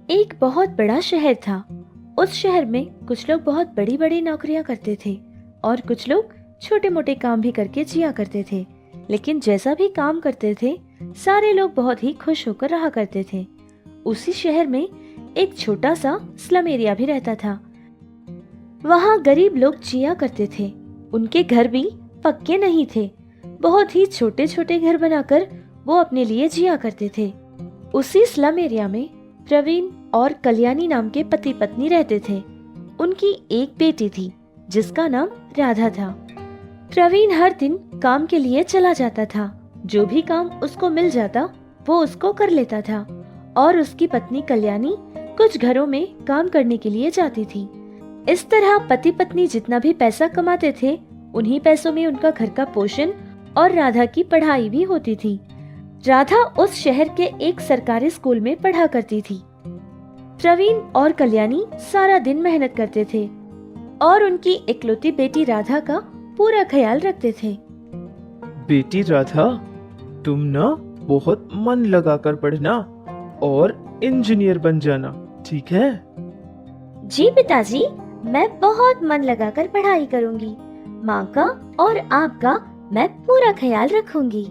एक बहुत बड़ा शहर था। उस शहर में कुछ लोग बहुत बड़ी बड़ी नौकरियां करते थे और कुछ लोग छोटे मोटे काम भी करके जिया करते थे। लेकिन जैसा भी काम करते थे, सारे लोग बहुत ही खुश होकर रहा करते थे। उसी शहर में एक छोटा सा स्लम एरिया भी रहता था। वहाँ गरीब लोग जिया करते थे। उनके घर भी पक्के नहीं थे। बहुत ही छोटे छोटे घर बनाकर वो अपने लिए जिया करते थे। उसी स्लम एरिया में प्रवीण और कल्याणी नाम के पति पत्नी रहते थे। उनकी एक बेटी थी जिसका नाम राधा था। प्रवीण हर दिन काम के लिए चला जाता था। जो भी काम उसको मिल जाता वो उसको कर लेता था और उसकी पत्नी कल्याणी कुछ घरों में काम करने के लिए जाती थी। इस तरह पति पत्नी जितना भी पैसा कमाते थे, उन्हीं पैसों में उनका घर का पोषण और राधा की पढ़ाई भी होती थी। राधा उस शहर के एक सरकारी स्कूल में पढ़ा करती थी। प्रवीण और कल्याणी सारा दिन मेहनत करते थे और उनकी इकलौती बेटी राधा का पूरा ख्याल रखते थे। बेटी राधा, तुम ना बहुत मन लगाकर पढ़ना और इंजीनियर बन जाना, ठीक है? जी पिताजी, मैं बहुत मन लगाकर पढ़ाई करूंगी। माँ का और आपका मैं पूरा ख्याल रखूंगी।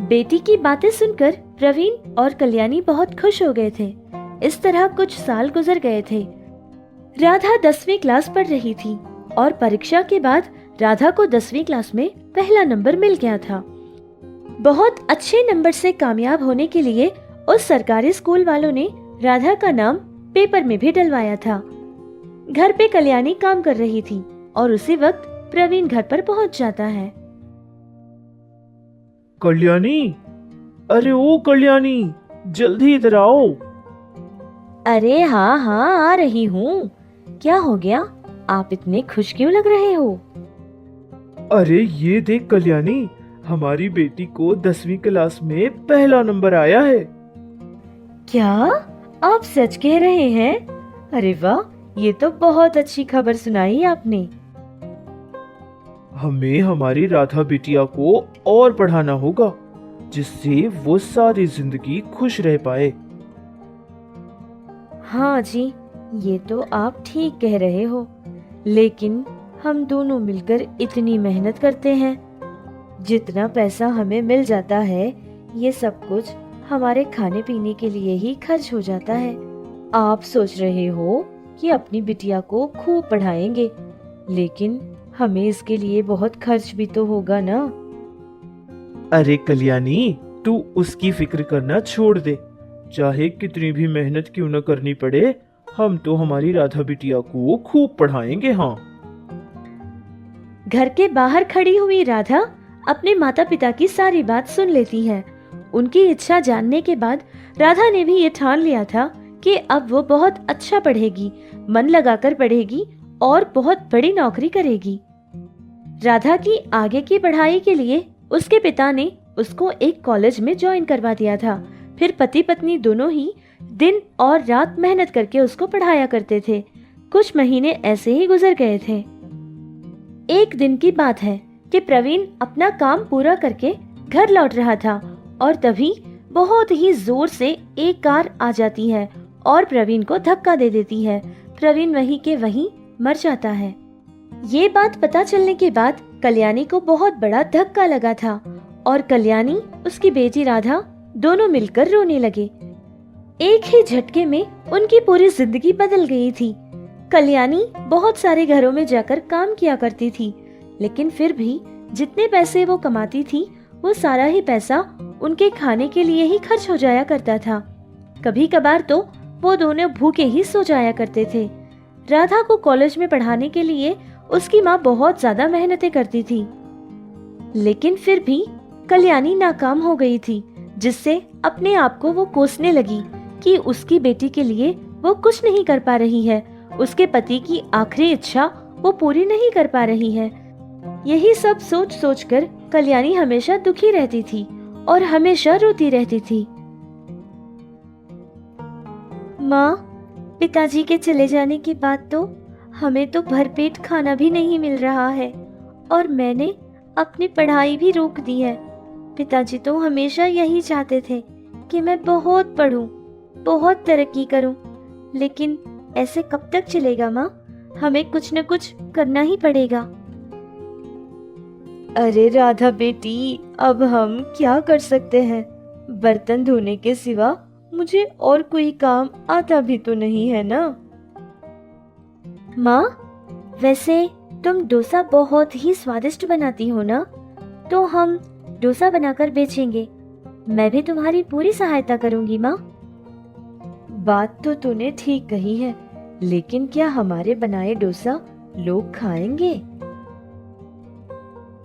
बेटी की बातें सुनकर प्रवीण और कल्याणी बहुत खुश हो गए थे। इस तरह कुछ साल गुजर गए थे। राधा 10वीं क्लास पढ़ रही थी और परीक्षा के बाद राधा को 10वीं क्लास में पहला नंबर मिल गया था। बहुत अच्छे नंबर से कामयाब होने के लिए उस सरकारी स्कूल वालों ने राधा का नाम पेपर में भी डलवाया था। घर पे कल्याणी काम कर रही थी और उसी वक्त प्रवीण घर पर पहुंच जाता है। कल्याणी, अरे ओ कल्याणी, जल्दी इधर आओ। अरे हाँ हाँ, आ रही हूँ। क्या हो गया? आप इतने खुश क्यों लग रहे हो? अरे ये देख कल्याणी, हमारी बेटी को 10वीं क्लास में पहला नंबर आया है। क्या आप सच कह रहे हैं? अरे वाह, ये तो बहुत अच्छी खबर सुनाई आपने। हमें हमारी राधा बिटिया को और पढ़ाना होगा जिससे वो सारी जिंदगी खुश रह पाए। हाँ जी, ये तो आप ठीक कह रहे हो। लेकिन हम दोनों मिलकर इतनी मेहनत करते हैं। जितना पैसा हमें मिल जाता है, ये सब कुछ हमारे खाने पीने के लिए ही खर्च हो जाता है। आप सोच रहे हो कि अपनी बिटिया को खूब पढ़ाएंगे, लेकिन हमें इसके लिए बहुत खर्च भी तो होगा ना। अरे कल्याणी, तू उसकी फिक्र करना छोड़ दे। चाहे कितनी भी मेहनत क्यों न करनी पड़े, हम तो हमारी राधा बिटिया को खूब पढ़ाएंगे। हाँ। घर के बाहर खड़ी हुई राधा अपने माता पिता की सारी बात सुन लेती है। उनकी इच्छा जानने के बाद राधा ने भी ये ठान लिया था कि अब वो बहुत अच्छा पढ़ेगी, मन लगाकर पढ़ेगी और बहुत बड़ी नौकरी करेगी। राधा की आगे की पढ़ाई के लिए उसके पिता ने उसको एक कॉलेज में ज्वाइन करवा दिया था। फिर पति पत्नी दोनों ही दिन और रात मेहनत करके उसको पढ़ाया करते थे। कुछ महीने ऐसे ही गुजर गए थे। एक दिन की बात है कि प्रवीण अपना काम पूरा करके घर लौट रहा था और तभी बहुत ही जोर से एक कार आ जाती है और प्रवीण को धक्का दे देती है। प्रवीण वहीं के वहीं मर जाता है। ये बात पता चलने के बाद कल्याणी को बहुत बड़ा धक्का लगा था और कल्याणी उसकी बेटी राधा दोनों मिलकर रोने लगे। एक ही झटके में उनकी पूरी जिंदगी बदल गई थी। कल्याणी बहुत सारे घरों में जाकर काम किया करती थी, लेकिन फिर भी जितने पैसे वो कमाती थी, वो सारा ही पैसा उनके खाने के लिए ही खर्च हो जाया करता था। कभी कभार तो वो दोनों भूखे ही सो जाया करते थे। राधा को कॉलेज में पढ़ाने के लिए उसकी माँ बहुत ज्यादा मेहनतें करती थी, लेकिन फिर भी कल्याणी नाकाम हो गई थी, जिससे अपने आप को वो कोसने लगी कि उसकी बेटी के लिए वो कुछ नहीं कर पा रही है। उसके पति की आखिरी इच्छा वो पूरी नहीं कर पा रही है। यही सब सोच सोच कर कल्याणी हमेशा दुखी रहती थी और हमेशा रोती रहती थी। माँ, पिताजी के चले जाने के बाद तो हमें तो भरपेट खाना भी नहीं मिल रहा है और मैंने अपनी पढ़ाई भी रोक दी है। पिताजी तो हमेशा यही चाहते थे कि मैं बहुत पढूं, बहुत तरक्की करूं। लेकिन ऐसे कब तक चलेगा माँ? हमें कुछ न कुछ करना ही पड़ेगा। अरे राधा बेटी, अब हम क्या कर सकते हैं? बर्तन धोने के सिवा मुझे और कोई काम आता भी तो नहीं है ना। माँ, वैसे तुम डोसा बहुत ही स्वादिष्ट बनाती हो ना, तो हम डोसा बनाकर बेचेंगे। मैं भी तुम्हारी पूरी सहायता करूंगी माँ। बात तो तूने ठीक कही है, लेकिन क्या हमारे बनाए डोसा लोग खाएंगे?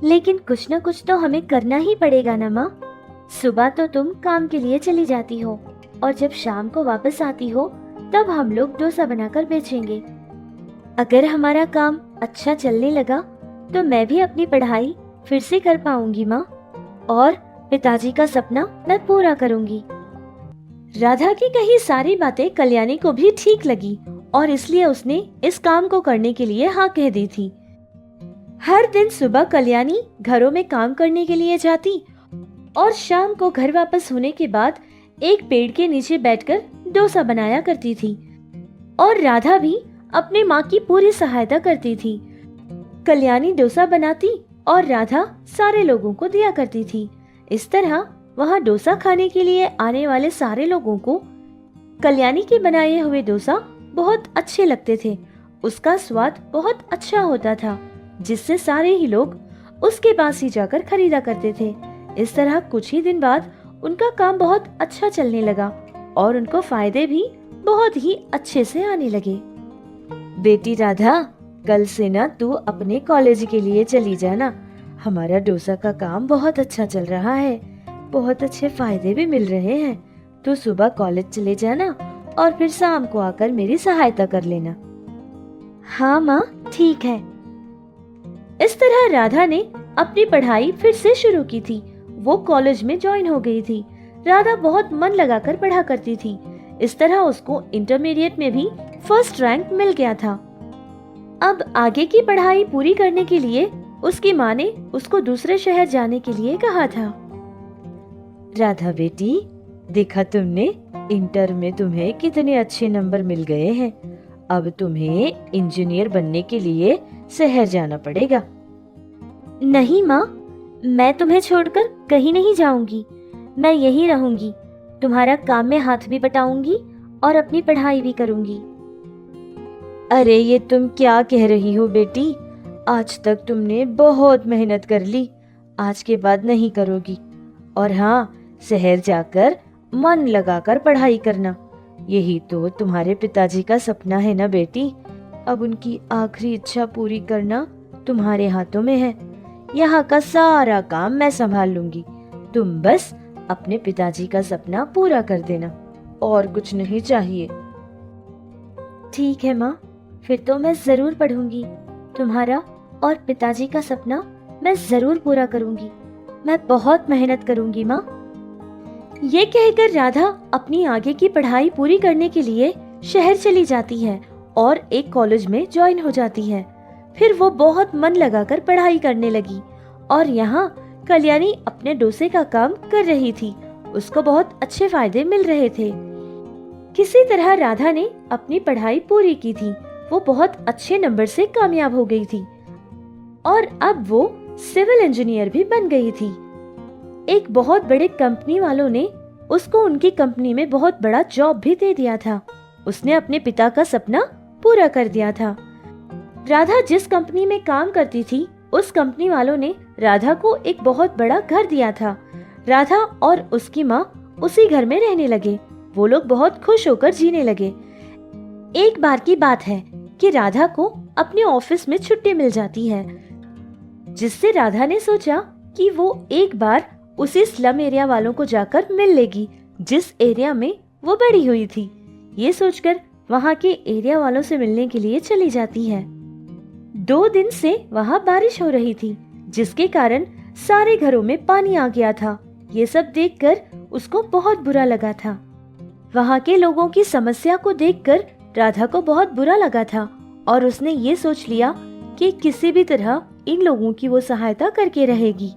लेकिन कुछ ना कुछ तो हमें करना ही पड़ेगा ना माँ। सुबह तो तुम काम के लिए चली जाती हो और जब शाम को वापस आती हो तब हम लोग डोसा बनाकर बेचेंगे। अगर हमारा काम अच्छा चलने लगा तो मैं भी अपनी पढ़ाई फिर से कर पाऊंगी माँ, और पिताजी का सपना मैं पूरा करूंगी। राधा की कही सारी बातें कल्याणी को भी ठीक लगी और इसलिए उसने इस काम को करने के लिए हाँ कह दी थी। हर दिन सुबह कल्याणी घरों में काम करने के लिए जाती और शाम को घर वापस होने के बाद एक पेड़ के नीचे बैठकर डोसा बनाया करती थी, और राधा भी अपने माँ की पूरी सहायता करती थी। कल्याणी डोसा बनाती और राधा सारे लोगों को दिया करती थी। इस तरह वहाँ डोसा खाने के लिए आने वाले सारे लोगों को कल्याणी के बनाए हुए डोसा बहुत अच्छे लगते थे। उसका स्वाद बहुत अच्छा होता था, जिससे सारे ही लोग उसके पास ही जाकर खरीदा करते थे। इस तरह कुछ ही दिन बाद उनका काम बहुत अच्छा चलने लगा और उनको फायदे भी बहुत ही अच्छे से आने लगे। बेटी राधा, कल से ना तू अपने कॉलेज के लिए चली जाना। हमारा डोसा का काम बहुत अच्छा चल रहा है, बहुत अच्छे फायदे भी मिल रहे हैं। तू सुबह कॉलेज चले जाना और फिर शाम को आकर मेरी सहायता कर लेना। हाँ माँ, ठीक है। इस तरह राधा ने अपनी पढ़ाई फिर से शुरू की थी। वो कॉलेज में ज्वाइन हो गई थी। राधा बहुत मन लगाकर पढ़ा करती थी। इस तरह उसको इंटरमीडिएट में भी फर्स्ट रैंक मिल गया था। अब आगे की पढ़ाई पूरी करने के लिए उसकी माँ ने उसको दूसरे शहर जाने के लिए कहा था। राधा बेटी, देखा तुमने, इंटर में तुम्हें कितने अच्छे नंबर मिल गए हैं। अब तुम्हें इंजीनियर बनने के लिए शहर जाना पड़ेगा। नहीं माँ, मैं तुम्हें छोड़कर कहीं नहीं जाऊंगी। मैं यहीं रहूंगी, तुम्हारा काम में हाथ भी बटाऊंगी और अपनी पढ़ाई भी करूंगी। अरे ये तुम क्या कह रही हो बेटी? आज तक तुमने बहुत मेहनत कर ली, आज के बाद नहीं करोगी। और हाँ, शहर जाकर मन लगाकर पढ़ाई करना। यही तो तुम्हारे पिताजी का सपना है ना बेटी। अब उनकी आखिरी इच्छा पूरी करना तुम्हारे हाथों में है। यहाँ का सारा काम मैं संभाल लूंगी। तुम बस अपने पिताजी का सपना पूरा कर देना, और कुछ नहीं चाहिए। ठीक है माँ, फिर तो मैं जरूर पढ़ूंगी। तुम्हारा और पिताजी का सपना मैं जरूर पूरा करूंगी। मैं बहुत मेहनत करूंगी माँ। ये कहकर राधा अपनी आगे की पढ़ाई पूरी करने के लिए शहर चली जाती है और एक कॉलेज में ज्वाइन हो जाती है। फिर वो बहुत मन लगाकर पढ़ाई करने लगी और यहाँ कल्याणी अपने डोसे का काम कर रही थी। उसको बहुत अच्छे फायदे मिल रहे थे। किसी तरह राधा ने अपनी पढ़ाई पूरी की थी। वो बहुत अच्छे नंबर से कामयाब हो गई थी और अब वो सिविल इंजीनियर भी बन गई थी। एक बहुत बड़े कंपनी वालों ने उसको उनकी कंपनी में बहुत बड़ा जॉब भी दे दिया था। उसने अपने पिता का सपना पूरा कर दिया था। राधा जिस कंपनी में काम करती थी, उस कंपनी वालों ने राधा को एक बहुत बड़ा घर दिया था। राधा और उसकी माँ उसी घर में रहने लगे। वो लोग बहुत खुश होकर जीने लगे। एक बार की बात है कि राधा को अपने ऑफिस में छुट्टी मिल जाती है, जिससे राधा ने सोचा कि वो एक बार उसी स्लम एरिया वालों को जाकर मिल लेगी, जिस एरिया में वो बड़ी हुई थी। ये सोचकर वहाँ के एरिया वालों से मिलने के लिए चली जाती है। 2 दिन से वहाँ बारिश हो रही थी, जिसके कारण सारे घरों में पानी आ गया था। ये सब देखकर उसको बहुत बुरा लगा था। वहाँ के लोगों की समस्या को देखकर राधा को बहुत बुरा लगा था और उसने ये सोच लिया कि किसी भी तरह इन लोगों की वो सहायता करके रहेगी।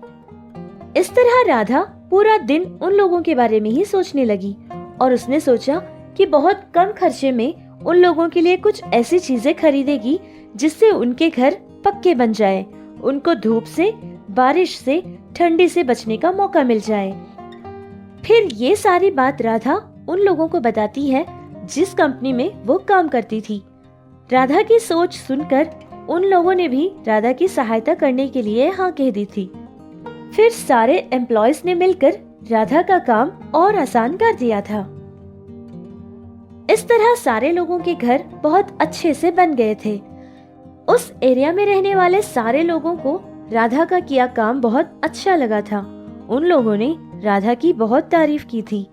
इस तरह राधा पूरा दिन उन लोगों के बारे में ही सोचने लगी और उसने सोचा कि बहुत कम खर्चे में उन लोगों के लिए कुछ ऐसी चीजें खरीदेगी जिससे उनके घर पक्के बन जाए, उनको धूप से, बारिश से, ठंडी से बचने का मौका मिल जाए। फिर ये सारी बात राधा उन लोगों को बताती है जिस कंपनी में वो काम करती थी। राधा की सोच सुनकर उन लोगों ने भी राधा की सहायता करने के लिए हाँ कह दी थी। फिर सारे एम्प्लॉयज ने मिलकर राधा का काम और आसान कर दिया था। इस तरह सारे लोगों के घर बहुत अच्छे से बन गए थे। उस एरिया में रहने वाले सारे लोगों को राधा का किया काम बहुत अच्छा लगा था। उन लोगों ने राधा की बहुत तारीफ की थी।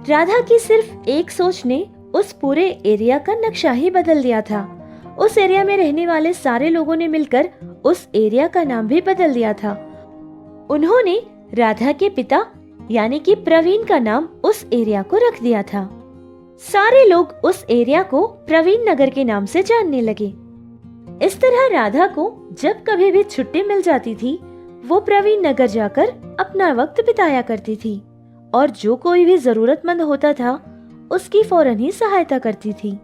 राधा की सिर्फ एक सोच ने उस पूरे एरिया का नक्शा ही बदल दिया था। उस एरिया में रहने वाले सारे लोगों ने मिलकर उस एरिया का नाम भी बदल दिया था। उन्होंने राधा के पिता यानी कि प्रवीण का नाम उस एरिया को रख दिया था। सारे लोग उस एरिया को प्रवीण नगर के नाम से जानने लगे। इस तरह राधा को जब कभी भी छुट्टी मिल जाती थी, वो प्रवीण नगर जाकर अपना वक्त बिताया करती थी और जो कोई भी जरूरतमंद होता था उसकी फौरन ही सहायता करती थी।